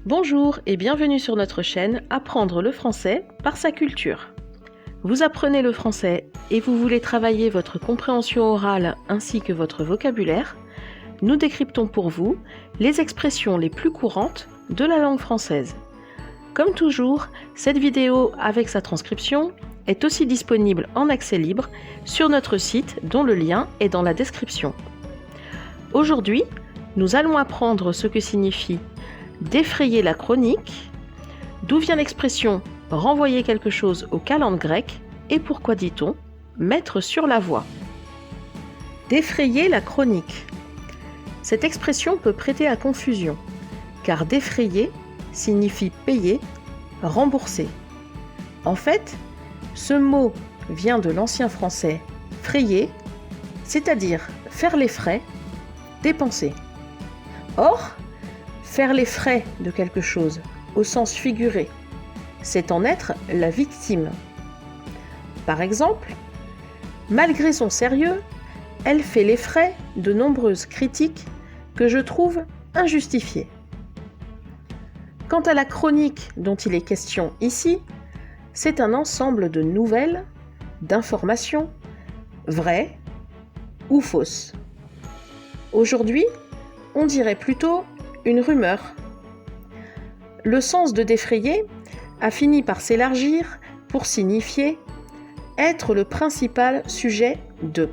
Bonjour et bienvenue sur notre chaîne Apprendre le français par sa culture. Vous apprenez le français et vous voulez travailler votre compréhension orale ainsi que votre vocabulaire? Nous décryptons pour vous les expressions les plus courantes de la langue française. Comme toujours, cette vidéo avec sa transcription est aussi disponible en accès libre sur notre site dont le lien est dans la description. Aujourd'hui, nous allons apprendre ce que signifie défrayer la chronique, d'où vient l'expression renvoyer quelque chose aux calendes grecques et pourquoi dit-on mettre sur la voie. Défrayer la chronique. Cette expression peut prêter à confusion, car défrayer signifie payer, rembourser. En fait, ce mot vient de l'ancien français frayer, c'est-à-dire faire les frais, dépenser. Or, faire les frais de quelque chose, au sens figuré, c'est en être la victime. Par exemple, malgré son sérieux, elle fait les frais de nombreuses critiques que je trouve injustifiées. Quant à la chronique dont il est question ici, c'est un ensemble de nouvelles, d'informations, vraies ou fausses. Aujourd'hui, on dirait plutôt une rumeur. Le sens de défrayer a fini par s'élargir pour signifier être le principal sujet de.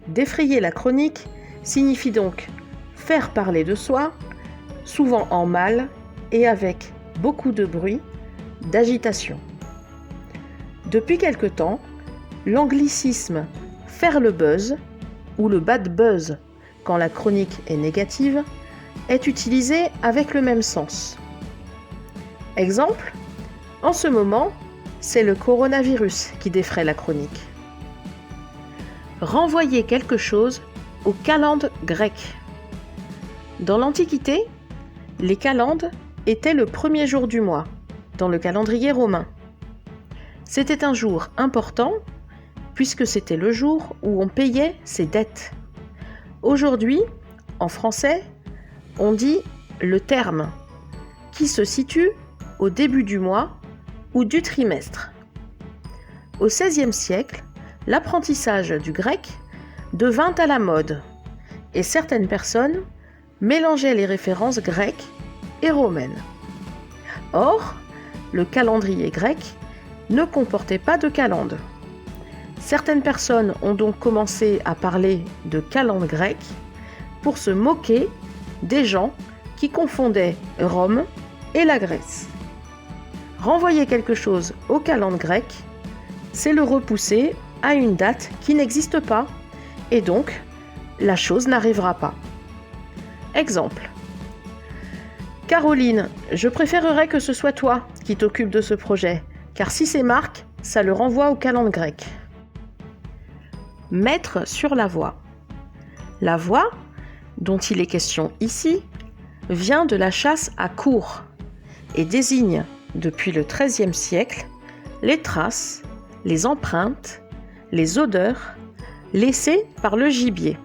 Défrayer la chronique signifie donc faire parler de soi, souvent en mal et avec beaucoup de bruit, d'agitation. Depuis quelque temps, l'anglicisme faire le buzz ou le bad buzz quand la chronique est négative est utilisé avec le même sens. Exemple, en ce moment, c'est le coronavirus qui défraie la chronique. Renvoyer quelque chose aux calendes grecques. Dans l'Antiquité, les calendes étaient le premier jour du mois, dans le calendrier romain. C'était un jour important, puisque c'était le jour où on payait ses dettes. Aujourd'hui, en français, on dit le terme, qui se situe au début du mois ou du trimestre. Au XVIe siècle, l'apprentissage du grec devint à la mode et certaines personnes mélangeaient les références grecques et romaines. Or, le calendrier grec ne comportait pas de calendes. Certaines personnes ont donc commencé à parler de calendes grecques pour se moquer des gens qui confondaient Rome et la Grèce. Renvoyer quelque chose aux calendes grecques, c'est le repousser à une date qui n'existe pas, et donc la chose n'arrivera pas. Exemple. Caroline, je préférerais que ce soit toi qui t'occupes de ce projet, car si c'est Marc, ça le renvoie aux calendes grecques. Mettre sur la voie. La voie, dont il est question ici, vient de la chasse à courre et désigne, depuis le XIIIe siècle, les traces, les empreintes, les odeurs laissées par le gibier.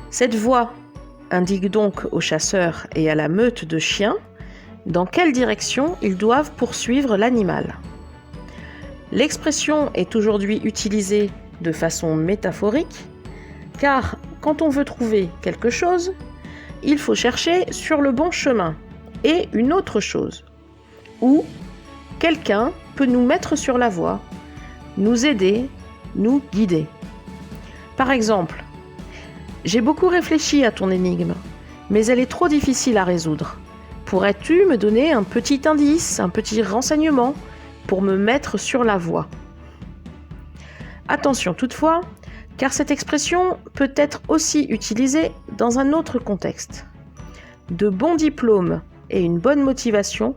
Cette voie indique donc aux chasseurs et à la meute de chiens dans quelle direction ils doivent poursuivre l'animal. L'expression est aujourd'hui utilisée de façon métaphorique, car quand on veut trouver quelque chose, il faut chercher sur le bon chemin et une autre chose. Ou quelqu'un peut nous mettre sur la voie, nous aider, nous guider. Par exemple, j'ai beaucoup réfléchi à ton énigme, mais elle est trop difficile à résoudre. Pourrais-tu me donner un petit indice, un petit renseignement pour me mettre sur la voie ? Attention toutefois, car cette expression peut être aussi utilisée dans un autre contexte. De bons diplômes et une bonne motivation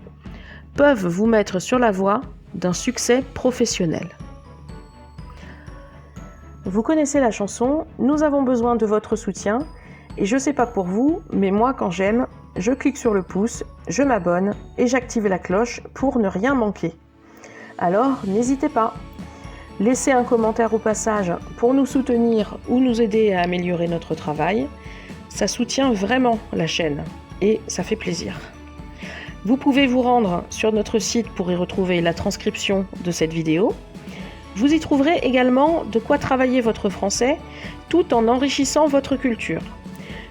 peuvent vous mettre sur la voie d'un succès professionnel. Vous connaissez la chanson « Nous avons besoin de votre soutien » et je sais pas pour vous, mais moi quand j'aime, je clique sur le pouce, je m'abonne et j'active la cloche pour ne rien manquer. Alors n'hésitez pas. Laissez un commentaire au passage pour nous soutenir ou nous aider à améliorer notre travail. Ça soutient vraiment la chaîne et ça fait plaisir. Vous pouvez vous rendre sur notre site pour y retrouver la transcription de cette vidéo. Vous y trouverez également de quoi travailler votre français tout en enrichissant votre culture.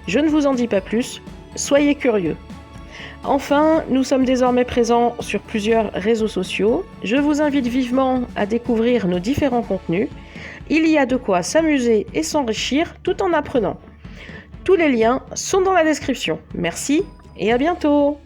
Je ne vous en dis pas plus, soyez curieux. Enfin, nous sommes désormais présents sur plusieurs réseaux sociaux. Je vous invite vivement à découvrir nos différents contenus. Il y a de quoi s'amuser et s'enrichir tout en apprenant. Tous les liens sont dans la description. Merci et à bientôt!